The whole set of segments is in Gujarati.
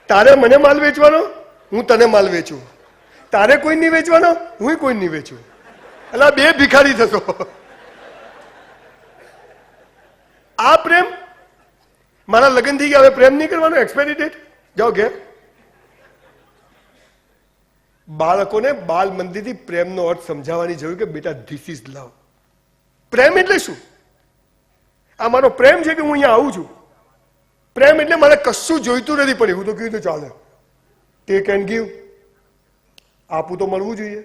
તારે મને માલ વેચવાનો, હું તને માલ વેચું. તારે કોઈ નહીં વેચવાનો, હું કોઈ નહીં વેચું. એટલે બે ભિખારી થશો. આ પ્રેમ? મારા લગ્ન થઈ ગયા, હવે પ્રેમ નહીં કરવાનો, એક્સપાયરી ડેટ, જાઓ ઘેર. બાળકોને બાલ મંદિરથી પ્રેમનો અર્થ સમજાવવાની જરૂર કે બેટા ધીસ ઇઝ લવ. પ્રેમ એટલે શું? આ મારો પ્રેમ છે કે હું અહીંયા આવું છું. પ્રેમ એટલે મારે કશું જોઈતું નથી, પણ એવું તો કીધું ચાલે. ટેક એન્ડ ગીવ, આપવું તો મળવું જોઈએ.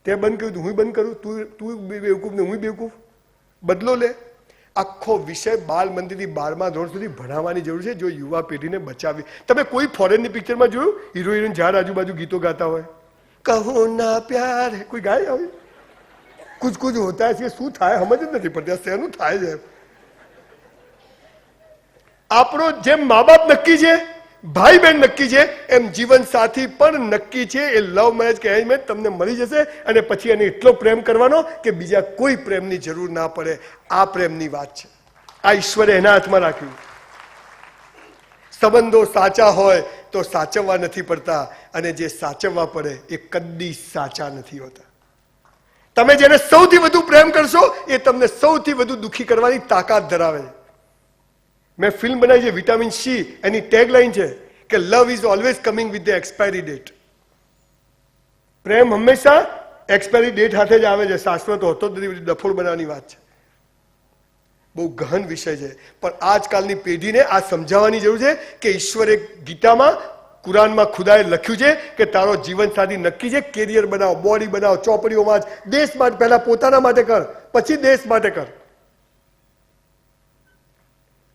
તે બંધ કર્યું તો હું બંધ કરું, તું બેવકૂફ ને હું બેવકૂફ, બદલો લે. આખો વિષય બાલ મંદિરથી 12મા ધોરણ સુધી ભણાવવાની જરૂર છે, જો યુવા પેઢીને બચાવી. તમે કોઈ ફોરેનની પિક્ચરમાં જોયું હીરો હિરોઈન ઝાડ આજુબાજુ ગીતો ગાતા હોય? કહો ના પ્યાર, કોઈ ગાય આવે? કુછ કુછ હોતા છે, શું થાય સમજ જ નથી પડતી, શેનું થાય છે. આપણો જેમ મા બાપ નક્કી છે, ભાઈ બહેન નક્કી છે, એમ જીવન સાથી પણ નક્કી છે. એ લવ મેરેજ કે અરેન્જ મેરેજ તમને મળી જશે અને પછી એને એટલો પ્રેમ કરવાનો કે બીજા કોઈ પ્રેમની જરૂર ના પડે. આ પ્રેમની વાત છે. આ ઈશ્વરે એના હાથમાં રાખ્યું. સંબંધો સાચા હોય તો સાચવવા નથી પડતા, અને જે સાચવવા પડે એ કદી સાચા નથી હોતા. તમે જેને સૌથી વધુ પ્રેમ કરશો એ તમને સૌથી વધુ દુઃખી કરવાની તાકાત ધરાવે છે. મેં ફિલ્મ બનાવી છે વિટામિન સી, એની ટેગલાઇન છે કે love is always coming with the expiry date. પ્રેમ હંમેશા એક્સપાયરી ડેટ સાથે જ આવે છે, શાશ્વત હોતો જ નથી. ડફોડ બનાવવાની વાત છે, બહુ ગહન વિષય છે. પણ આજકાલની પેઢીને આ સમજાવવાની જરૂર છે કે ઈશ્વરે ગીતામાં, કુરાનમાં ખુદાએ લખ્યું છે કે તારો જીવન સાથી નક્કી છે. કેરિયર બનાવો, બોડી બનાવો, ચોપડીઓ વાંચ, દેશ માટે પહેલા પોતાના માટે કર, પછી દેશ માટે કર.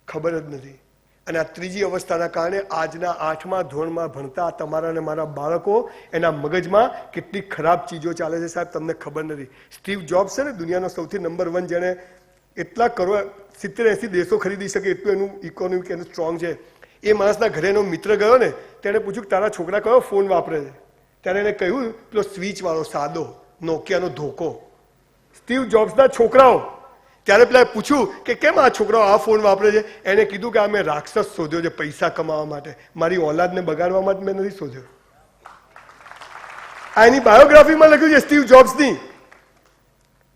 ખબર જ નથી. અને આ ત્રીજી અવસ્થાના કારણે આજના 8મા ધોરણમાં ભણતા તમારા અને મારા બાળકો, એના મગજમાં કેટલી ખરાબ ચીજો ચાલે છે સાહેબ, તમને ખબર નથી. સ્ટીવ જોબ્સ છે ને, દુનિયાનો સૌથી નંબર 1, જેને એટલા કરોડ 70-80 દેશો ખરીદી શકે એટલું એનું ઇકોનોમિક એનું સ્ટ્રોંગ છે. એ માણસના ઘરે એનો મિત્ર ગયો ને, તેણે પૂછ્યું કે તારા છોકરા કયો ફોન વાપરે છે? ત્યારે એને કહ્યું પેલો સ્વિચ વાળો સાદો નોકિયાનો ધોકો. સ્ટીવ જોબ્સના છોકરાઓ. ત્યારે પેલા પૂછ્યું કે કેમ આ છોકરાઓ આ ફોન વાપરે છે? એને કીધું કે આ મેં રાક્ષસ શોધ્યો છે પૈસા કમાવા માટે, મારી ઓલાદને બગાડવા માટે મેં નથી શોધ્યો. આ એની બાયોગ્રાફીમાં લખ્યું છે સ્ટીવ જોબ્સની.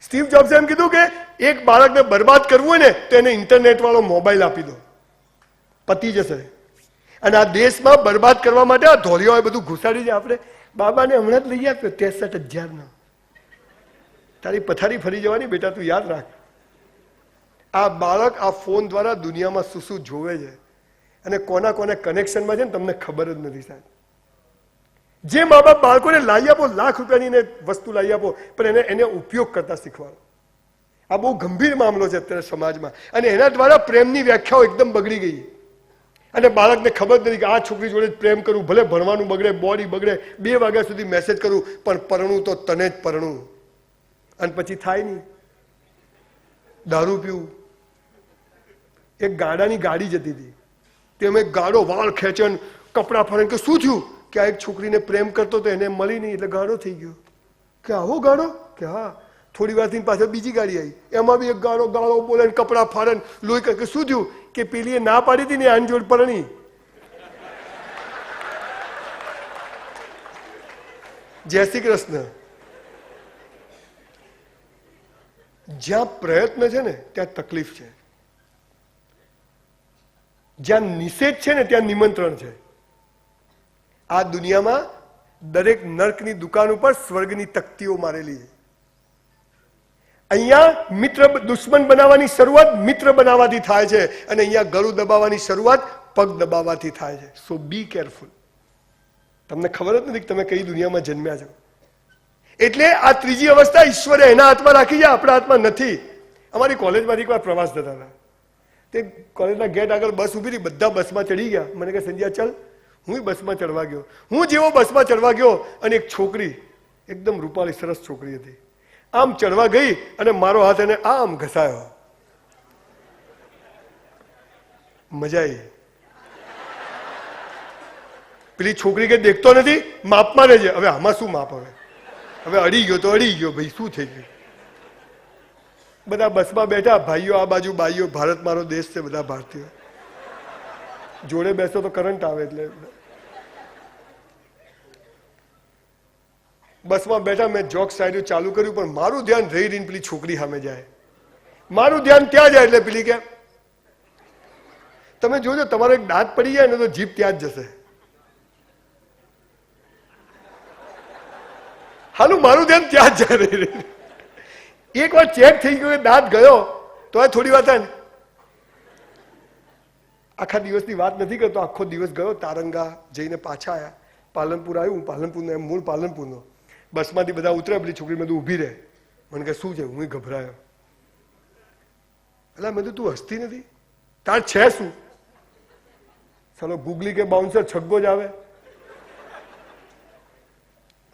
સ્ટીવ જોબ્સે એમ કીધું કે એક બાળકને બરબાદ કરવું હોય ને તો એને ઇન્ટરનેટ વાળો મોબાઈલ આપી દો, પતી જશે. અને આ દેશમાં બરબાદ કરવા માટે આ ધોળિયાઓ બધું ઘુસાડી છે. આપણે બાબાને હમણાં જ લઈ આપ્યો 63,000 તારી પથારી ફરી જવાની બેટા, તું યાદ રાખ. આ બાળક આ ફોન દ્વારા દુનિયામાં શું શું જોવે છે અને કોના કોને કનેક્શનમાં છે ને તમને ખબર જ નથી સાહેબ. જે મા બાપ બાળકોને લાવી આપો, લાખ રૂપિયાની વસ્તુ લાવી આપો, પણ એને ઉપયોગ કરતા શીખવાડો. આ બહુ ગંભીર મામલો છે અત્યારે સમાજમાં, અને એના દ્વારા પ્રેમની વ્યાખ્યાઓ એકદમ બગડી ગઈ. અને બાળકને ખબર નથી કે આ છોકરી જોડે પ્રેમ કરું, ભલે ભણવાનું બગડે, બોડી બગડે, 2 વાગ્યા સુધી મેસેજ કરું, પણ પરણું તો તને જ પરણું. અને પછી થાય નહીં, દારૂ પીવું. એક ગાડાની ગાડી જતી હતી, તેમાં એક ગાડો વાળ ખેંચન, કપડાં ફરે કે શું થયું? કે આ એક છોકરીને પ્રેમ કરતો તો એને મળી નહીં એટલે ગાડો થઈ ગયો. કે આવો ગાડો? કે હા. થોડી વાર થઈને પાછળ બીજી ગાડી આવી, એમાં બી એક ગાડો ગાળો બોલે, કપડાં ફાડે, લોહી કરે. કે શું થયું? કે પેલી ના પાડી હતી ને આની જોડ પરણી. જય શ્રી કૃષ્ણ. જ્યાં પ્રયત્ન છે ને ત્યાં તકલીફ છે, જ્યાં નિષેધ છે ને ત્યાં નિમંત્રણ છે. આ દુનિયામાં દરેક નર્કની દુકાન ઉપર સ્વર્ગની તકતીઓ મારેલી છે. અહીંયા મિત્ર દુશ્મન બનાવવાની શરૂઆત મિત્ર બનાવવાથી થાય છે, અને અહીંયા ગળું દબાવવાની શરૂઆત પગ દબાવવાથી થાય છે. સો બી કેરફુલ. તમને ખબર જ નથી કે તમે કઈ દુનિયામાં જન્મ્યા છો. એટલે આ ત્રીજી અવસ્થા ઈશ્વરે એના હાથમાં રાખી છે, આપણા હાથમાં નથી. અમારી કોલેજમાંથી એકવાર પ્રવાસ જતા હતા, તે કોલેજના ગેટ આગળ બસ ઉભી રહી, બધા બસમાં ચડી ગયા. મને કહે સંજ્યા ચાલ. હું બસમાં ચડવા ગયો. હું જેવો બસમાં ચડવા ગયો અને એક છોકરી, એકદમ રૂપાળી સરસ છોકરી હતી, આમ ચડવા ગઈ અને મારો હાથ એને આમ ઘસાયો. મજા આવી. પેલી છોકરી કે દેખતો નથી, માપમાં રહેજે. હવે આમાં શું માપ? હવે અડી ગયો તો અડી ગયો, ભાઈ શું થઈ ગયું? બધા બસમાં બેઠા, ભાઈઓ આ બાજુ, બાઈઓ. ભારત મારો દેશ છે, બધા ભારતીયો જોડે બેસો તો કરંટ આવે. એટલે બસમાં બેઠા, મેં જોક્સ સાઈડ ચાલુ કર્યું, પણ મારું ધ્યાન રહી રહીને પેલી છોકરી સામે જાય. મારું ધ્યાન ત્યાં જાય એટલે પેલી કે, તમે જોજો તમારો એક દાંત પડી જાય ને તો જીભ ત્યાં જ જશે. હાલું મારું ધ્યાન ત્યાં જ જાય રહી. એક વાર ચેક થઈ ગયો દાંત ગયો તો આ થોડી વાત થાય ને. આખા દિવસની વાત નથી કરતો, આખો દિવસ ગયો, તારંગા જઈને પાછા આવ્યા, પાલનપુર આવ્યું. પાલનપુરનો એમ મૂળ પાલનપુરનો. બસમાંથી બધા ઉતરે, પેલી છોકરી બધું ઊભી રહે. મને કે શું છે? હું ગભરાયો. એટલે મેં તું હસતી નથી, તાર છે શું? ચાલો ગુગલી કે બાઉન્સર છગ્ગો જ આવે.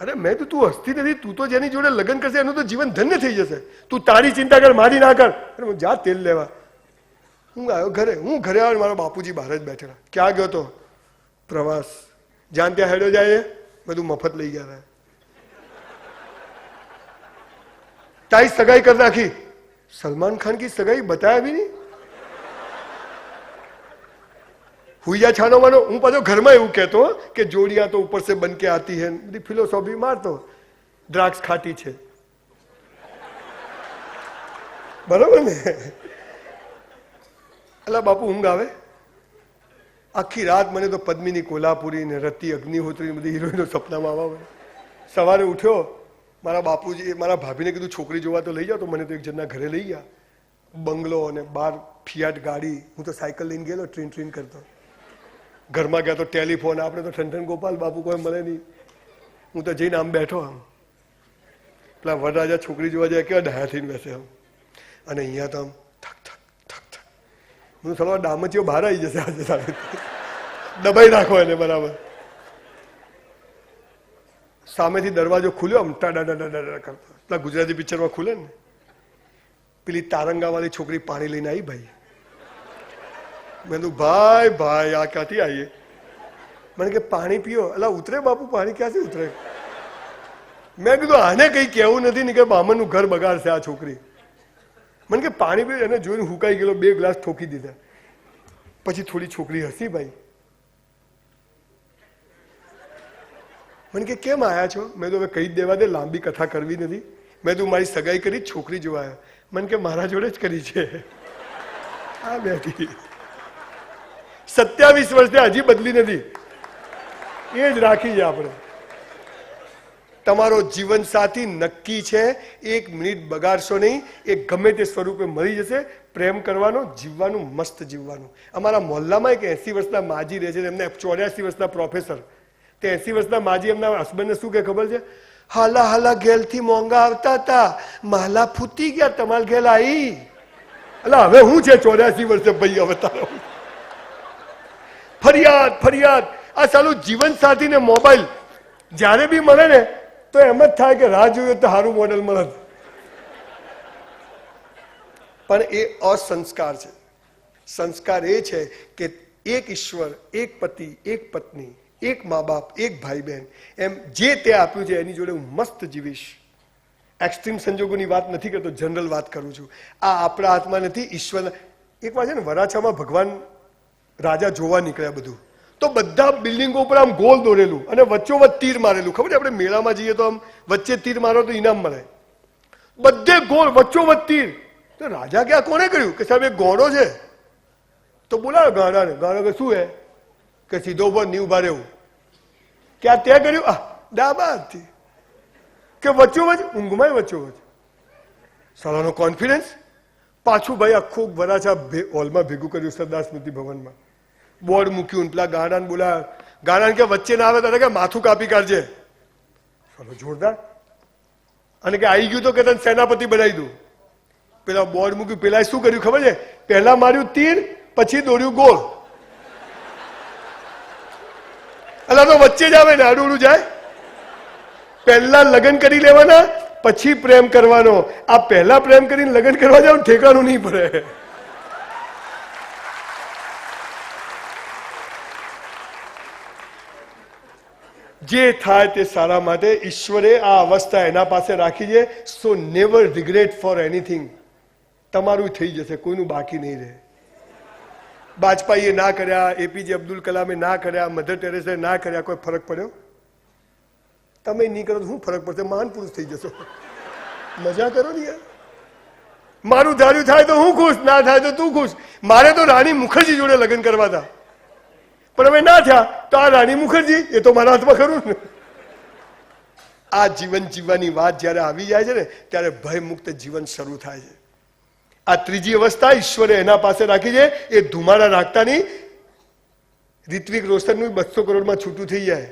અરે મેં તું હસતી નથી, તું તો જેની જોડે લગ્ન કરશે એનું તો જીવન ધન્ય થઈ જશે. તું તારી ચિંતા કર, મારી ના કર. અરે હું જા તેલ લેવા. હું આવ્યો ઘરે. હું ઘરે આવ્યો, મારા બાપુજી બહાર જ બેઠેલા. ક્યાં ગયો તો? પ્રવાસ. જ્યાં ત્યાં હેડો જાય બધું મફત લઈ ગયા હતા. તારી સગાઈ કરી નાખી. સલમાન ખાન કી સગાઈ બતાયા भी नहीं. હુઈયા છાનો માનો. હું પાછો ઘરમાં એવું કહેતો કે જોડિયા તો ઉપર સે બન કે આતી હૈ, બધી ફિલોસોફી મારતો. દ્રાક્ષ ખાટી છે, બરોબર ને? અલા બાપુ ઊંઘ આવે? આખી રાત મને તો પદ્મિની કોલ્હાપુરી ને રતિ અગ્નિહોત્રી બધી હિરોઈનો સપનામાં આવે. સવારે ઉઠ્યો, મારા બાપુજી મારા ભાભીને કીધું છોકરી જોવા તો લઈ જાઓ. તો મને તો એક જણના ઘરે લઈ ગયા. બંગલો અને બાર ફિયાટ ગાડી. હું તો સાયકલ લઈને ગયેલો, ટ્રીન કરતો. ઘરમાં ગયા તો ટેલિફોન. આપણે તો ઠંઠન ગોપાલ બાપુ કોઈ મળે નહીં. હું તો જઈને આમ બેઠો. આમ પેલા વરરાજા છોકરી જોવા જાય કેવા ડાયા થઈને બેસે આમ, અને અહીંયા તો આમ થક થક થક થક. હું સલવા ડામચીઓ બહાર આવી જશે આજે સાહેબ, દબાઈ નાખો એને બરાબર. સામેથી દરવાજો ખુલ્યો, આમ ટાડા કરતો. પેલા ગુજરાતી પિક્ચરમાં ખુલે ને. પેલી તારંગા વાળી છોકરી પાણી લઈને આવી. ભાઈ મેં કીધું ભાઈ ભાઈ આ ક્યાંથી આવીએ? મને કે પાણી પીઓ. એટલે ઉતરે બાપુ, પાણી ક્યાંથી ઉતરે? મેં કીધું આને કઈ કેવું નથી ને કે બામણનું ઘર બગાડશે આ છોકરી. મને કે પાણી પીઓ. એને જોઈને હુકાઈ ગયેલો, 2 ગ્લાસ ઠોકી દીધા. પછી થોડી છોકરી હસી. ભાઈ મને કે કેમ આયા છો? મેં તો હવે કહી દેવા દે, લાંબી કથા કરવી નથી. મેં તું મારી સગાઈ કરી, છોકરી જોવા આવ્યો. મને કે મારા જોડે જ કરી છે. આ બેઠી 27 વર્ષથી હજી બદલી નથી, એ જ રાખી છે આપણે. તમારો જીવન સાથી નક્કી છે. 1 મિનિટ બગાડશો નહીં. એ ગમે તે સ્વરૂપે મળી જશે. પ્રેમ કરવાનો, જીવવાનું, મસ્ત જીવવાનું. અમારા મોહલ્લામાં એક 80 વર્ષના માજી રહે છે, એમને 84 વર્ષના પ્રોફેસર. તે 80 વર્ષના માજી એમના હસબન્ડને શું કે ખબર છે? હાલા હાલા ઘેલથી મોંઘા આવતા હતા, માલા ફૂટી ગયા, તમારા ઘેલ આવી. એટલે હવે હું છે 84 વર્ષે ભાઈ હવે તારો ફરિયાદ ફરિયાદ. આ સાલું જીવન સાથી ને મોબાઈલ જયારે બી મળે ને તો એમ જ થાય કે રાહ જોઈએ તો સારું મોડેલ મળે. પણ એ અસંસ્કાર છે. સંસ્કાર એ છે કે એક ઈશ્વર, એક પતિ, એક પત્ની, એક મા બાપ, એક ભાઈ બહેન, એમ જે તે આપ્યું છે એની જોડે હું મસ્ત જીવીશ. એક્સ્ટ્રીમ સંજોગોની વાત નથી કરતો, જનરલ વાત કરું છું. આ આપણા હાથમાં નથી, ઈશ્વર. એક વાર છે ને વરાછામાં ભગવાન રાજા જોવા નીકળ્યા બધું, તો બધા બિલ્ડિંગો ઉપર આમ ગોલ દોરેલું અને વચ્ચોવચ્ચ તીર મારેલું. ખબર છે આપણે મેળામાં જઈએ તો આમ વચ્ચે તીર મારો તો ઇનામ મળે. બધે ગોળ, વચ્ચોવચ્ચ તીર. તો રાજા કે આ કોને કર્યું? કે સાહેબ એક ગોળો છે. તો બોલાવે ગાડાને. ગાડો કે શું હે? કે સીધો ઉપર નહીં ઉભા રહેવું. કે આ તે કર્યું? ડાબા હાથથી. કે વચ્ચોવચ્ચ? ઊંઘમાં વચ્ચોવચ્ચ. સાલાનો કોન્ફિડન્સ. પાછું ભાઈ આખું વરાછા હોલમાં ભેગું કર્યું, સરદાર સ્મૃતિ ભવનમાં. બોર્ડ મૂક્યું. પેલા ગાડાને બોલાવે. ગાડાને કે વચ્ચે ના આવે ત્યારે કે માથું કાપી કાઢજે. ચાલો જોરદાર. અને કે આવી ગયું તો કે તને સેનાપતિ બનાવી દઉં. પેલા બોર્ડ મૂક્યું. પેલા શું કર્યું ખબર છે? પહેલા માર્યું તીર, પછી દોર્યું ગોળ. એટલે તો વચ્ચે જ આવે ને, આડું જાય. પહેલા લગ્ન કરી લેવાના, પછી પ્રેમ કરવાનો. આ પહેલા પ્રેમ કરીને લગ્ન કરવા જાવ ઠેકાણું નહીં પડે. જે થાય તે સારા માટે. ઈશ્વરે આ અવસ્થા એના પાસે રાખી છે. સો નેવર રિગ્રેટ ફોર એનીથિંગ. તમારું થઈ જશે, કોઈનું બાકી નહીં રહે. વાજપેયીએ ના કર્યા, એપીજે અબ્દુલ કલામે ના કર્યા, મધર ટેરેસાએ ના કર્યા, કોઈ ફરક પડ્યો? તમે નહીં કરો તો શું ફરક પડશે, મહાન પુરુષ થઈ જશો. મજા કરો ને યાર. મારું ધાર્યું થાય તો હું ખુશ, ના થાય તો તું ખુશ. મારે તો રાણી મુખર્જી જોડે લગ્ન કરવા હતા, પણ હવે ના થયા તો આ રાણી મુખર્જી, એ તો મારા હાથમાં ખરું ને. આ જીવન જીવવાની વાત જયારે આવી જાય છે ને ત્યારે ભય મુક્ત જીવન શરૂ થાય છે. આ ત્રીજી અવસ્થા ઈશ્વરે એના પાસે રાખી છે. એ ધુમાડા રાખતા નહીં. ઋત્વિક રોશનનું 200 કરોડમાં છૂટું થઈ જાય.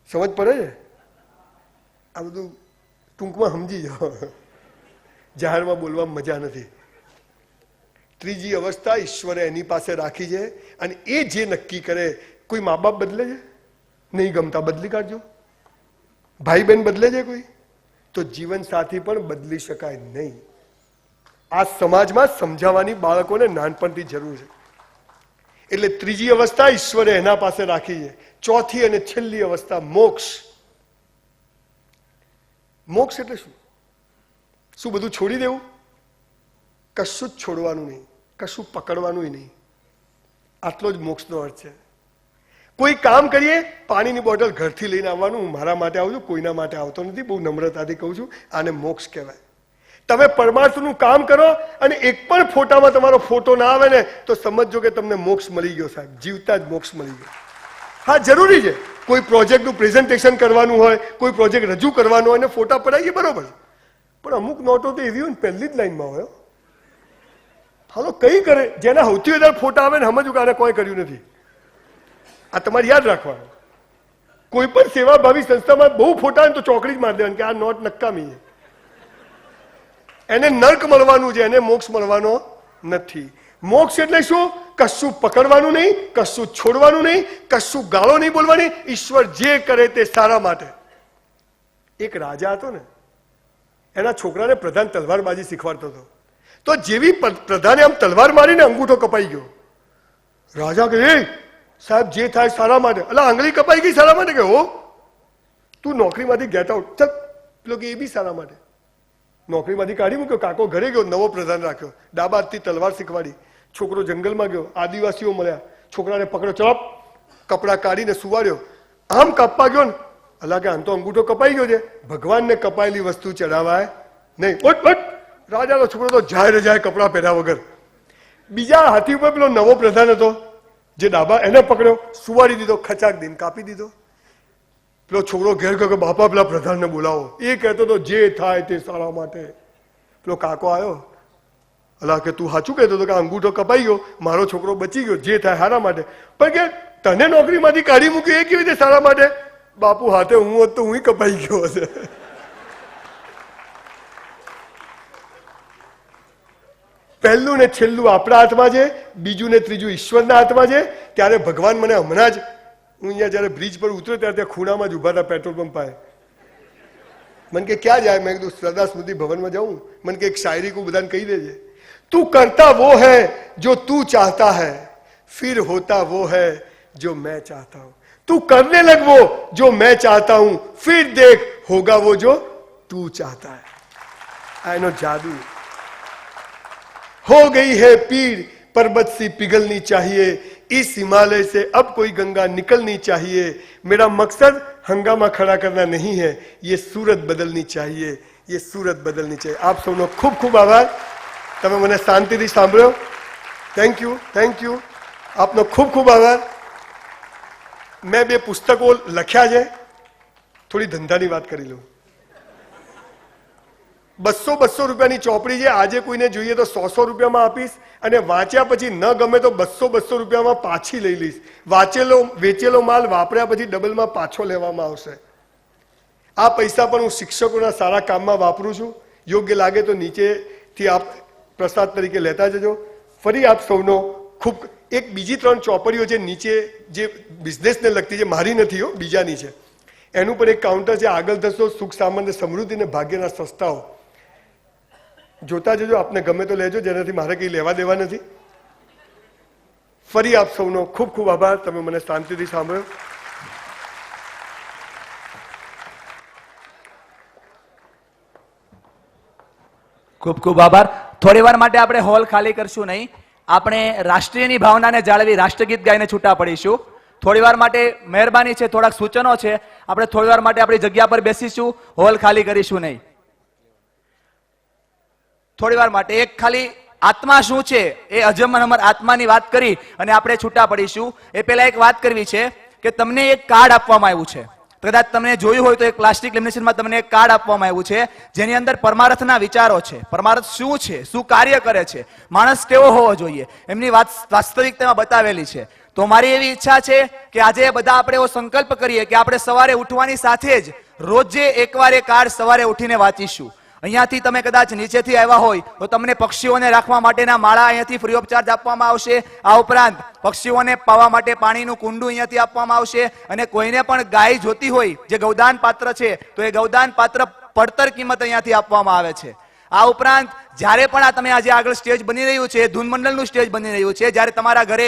સમજ પડે છે? આ બધું ટૂંકમાં સમજી જાઓ, જાહેરમાં બોલવામાં મજા નથી. ત્રીજી અવસ્થા ઈશ્વરે એની પાસે રાખી છે અને એ જે નક્કી કરે. કોઈ મા બાપ બદલે છે? નહીં ગમતા બદલી કાઢજો. ભાઈ બહેન બદલે છે કોઈ? તો જીવન સાથી પણ બદલી શકાય નહીં. આ સમાજમાં સમજાવવાની બાળકોને નાનપણથી જરૂર છે. એટલે ત્રીજી અવસ્થા ઈશ્વરે એના પાસે રાખી છે. ચોથી અને છેલ્લી અવસ્થા મોક્ષ. મોક્ષ એટલે શું? શું બધું છોડી દેવું? કશું જ છોડવાનું નહીં, કશું પકડવાનું નહીં. આટલો જ મોક્ષનો અર્થ છે. કોઈ કામ કરીએ, પાણીની બોટલ ઘરથી લઈને આવવાનું. હું મારા માટે આવું છું, કોઈના માટે આવતો નથી. બહુ નમ્રતાથી કહું છું, આને મોક્ષ કહેવાય. તમે પરમાર્થનું કામ કરો અને એક પણ ફોટામાં તમારો ફોટો ના આવે ને તો સમજજો કે તમને મોક્ષ મળી ગયો સાહેબ. જીવતા જ મોક્ષ મળી ગયો. હા, જરૂરી છે. કોઈ પ્રોજેક્ટનું પ્રેઝન્ટેશન કરવાનું હોય, કોઈ પ્રોજેક્ટ રજૂ કરવાનો હોય ને ફોટા પડાવીએ, બરોબર. પણ અમુક નોટો તો એવી હોય ને પહેલી જ લાઈનમાં હોય. હાલો કઈ કરે, જેના સૌથી વધારે ફોટા આવે ને સમજવું કે આને કોઈ કર્યું નથી. આ તમારે યાદ રાખવાનું. કોઈ પણ સેવાભાવી સંસ્થામાં બહુ ફોટા હોય તો ચોકડી જ મારી દેવાની કે આ નોટ નકામી છે. એને નર્ક મળવાનું છે, એને મોક્ષ મળવાનો નથી. મોક્ષ એટલે શું? કશું પકડવાનું નહીં, કશું છોડવાનું નહીં, કશું ગાળો નહીં બોલવાની. ઈશ્વર જે કરે તે સારા માટે. એક રાજા હતો ને, એના છોકરાને પ્રધાન તલવારબાજી શીખવાડતો હતો. તો જેવી પ્રધાને આમ તલવાર મારીને અંગૂઠો કપાઈ ગયો. રાજા કે એ સાહેબ જે થાય સારા માટે. એટલે આંગળી કપાઈ ગઈ સારા માટે? કે હો, તું નોકરીમાંથી ગેટ આઉટ. ચલ, પેલો કે એ બી સારા માટે. નોકરીમાંથી કાઢી મૂક્યો. કાકો ઘરે ગયો, નવો પ્રધાન રાખ્યો. ડાબા હાથથી તલવાર શીખવાડી. છોકરો જંગલમાં ગયો, આદિવાસીઓ મળ્યા, છોકરાને પકડ્યો, ચપ કપડા કાઢીને સુવાડ્યો. આમ કાપવા ગયો ને, અલા કે આમ તો અંગૂઠો કપાઈ ગયો છે, ભગવાનને કપાયેલી વસ્તુ ચડાવાય નહીં. રાજાનો છોકરો તો જાય કપડા પહેર્યા વગર. બીજા હાથી ઉપર પેલો નવો પ્રધાન હતો જે ડાબા, એને પકડ્યો, સુવાડી દીધો, ખચાક દઈને કાપી દીધો. પેલો છોકરો ઘેર ગયો કે બાપા પેલા પ્રધાનને બોલાવો. એ કહેતો હતો જે થાય તે સારા માટે. પેલો કાકો આવ્યો, અલા કે તું સાચું કહેતો હતો કે અંગૂઠો કપાઈ ગયો, મારો છોકરો બચી ગયો, જે થાય સારા માટે. પણ કે તને નોકરીમાંથી કાઢી મૂક્યો એ કેવી રીતે સારા માટે? બાપુ હાથે હું હોત તો હું કપાઈ ગયો હશે. પહેલું ને છેલ્લું આપણા હાથમાં છે, બીજું ને ત્રીજું ઈશ્વરના હાથમાં છે. ત્યારે ભગવાન મને હમણાં જ, હું અહીંયા જયારે બ્રિજ પર ઉતર્યો ત્યારે ત્યાં ખૂણામાં જ ઉભા હતા પેટ્રોલ પંપ પાસે. મને કે ક્યાં જાય? મેં કીધું સરદાર સ્મૃતિ ભવનમાં જાઉં. મને કે એક શાયરી કો બધાને કહી દેજે. તું કરતા वो है जो तू चाहता है, फिर होता वो है जो मैं चाहता हूं. तू करने लग वो जो मैं चाहता हूं, फिर देख होगा वो जो तू चाहता है. આ એનો જાદુ. हो गई है पीर पर्वत सी पिघलनी चाहिए, इस हिमालय से अब कोई गंगा निकलनी चाहिए. मेरा मकसद हंगामा खड़ा करना नहीं है, ये सूरत बदलनी चाहिए, ये सूरत बदलनी चाहिए. આપ સૌનો ખૂબ ખૂબ આભાર. તમે મને શાંતિથી સાંભળ્યો. Thank you, thank you. આપનો ખૂબ ખૂબ આભાર. મેં 2 પુસ્તકો લખ્યા છે. થોડી ધંધાની વાત કરી લઉં. 200 રૂપિયાની ચોપડી છે. આજે કોઈને જોઈએ તો 100 રૂપિયામાં આપીશ, અને વાંચ્યા પછી ન ગમે તો 200 રૂપિયામાં પાછી લઈ લઈશ. વેચેલો માલ વાપર્યા પછી ડબલમાં પાછો લેવામાં આવશે. આ પૈસા પણ હું શિક્ષકોના સારા કામમાં વાપરું છું. યોગ્ય લાગે તો નીચેથી આપ પ્રસાદ તરીકે લેતા જજો. ફરી આપ સૌનો ખૂબ. એક બીજી 3 ચોપડીઓ છે નીચે જે બિઝનેસને લગતી છે, મારી નથી હો, બીજાની છે. એનું પર એક કાઉન્ટર છે. આગળ ધસો સુખ સામાન્ય સમૃદ્ધિ ને ભાગ્યના સંસ્થાઓ. જોતા જજો, આપને ગમે તો લેજો, જેનાથી મારે કંઈ લેવા દેવા નથી. ફરી આપ સૌનો ખૂબ ખૂબ આભાર. તમે મને શાંતિથી સાંભળ્યો. ખૂબ ખૂબ આભાર. થોડી વાર માટે આપણે હોલ ખાલી કરશું નહીં. આપણે રાષ્ટ્રીયની ભાવનાને જાળવી રાષ્ટ્રગીત ગાઈને છૂટા પડીશું. થોડી વાર માટે મહેરબાની છે, થોડાક સૂચનો છે. આપણે થોડી વાર માટે આપણી જગ્યા પર બેસીશું, હોલ ખાલી કરીશું નહીં. થોડી વાર માટે એક ખાલી આત્મા શું છે એ અજમર આત્માની વાત કરી અને આપણે છૂટા પડીશું. એ પહેલા એક વાત કરવી છે કે તમને એક કાર્ડ આપવામાં આવ્યું છે. કદાચ તમને જોયું હોય તો એક પ્લાસ્ટિક લેમિનેશનમાં તમને એક કાર્ડ આપવામાં આવ્યું છે જેની અંદર પરમાર્થના વિચારો છે. પરમાર્થ શું છે, શું કાર્ય કરે છે, માણસ કેવો હોવો જોઈએ, એમની વાત વાસ્તવિકતામાં બતાવેલી છે. તો મારી એવી ઈચ્છા છે કે આજે બધા આપણે એવો સંકલ્પ કરીએ કે આપણે સવારે ઉઠવાની સાથે જ રોજે એકવાર એ કાર્ડ સવારે ઉઠીને વાંચીશું. અહીંયાથી તમે કદાચ નીચેથી આવ્યા હોય તો તમને પક્ષીઓને રાખવા માટેના માળા અહીંયાથી ફ્રી ઓફ ચાર્જ આપવામાં આવશે. આ ઉપરાંત પક્ષીઓને પાવા માટે પાણીનું કુંડું અહીંયાથી આપવામાં આવશે. અને કોઈને પણ ગાય જોતી હોય જે ગૌદાન પાત્ર છે તો એ ગૌદાન પાત્ર પડતર કિંમત અહીંયાથી આપવામાં આવે છે. આ ઉપરાંત જ્યારે પણ આ તમે આજે આગળ સ્ટેજ બની રહ્યું છે, ધૂન મંડળનું સ્ટેજ બની રહ્યું છે, જ્યારે તમારા ઘરે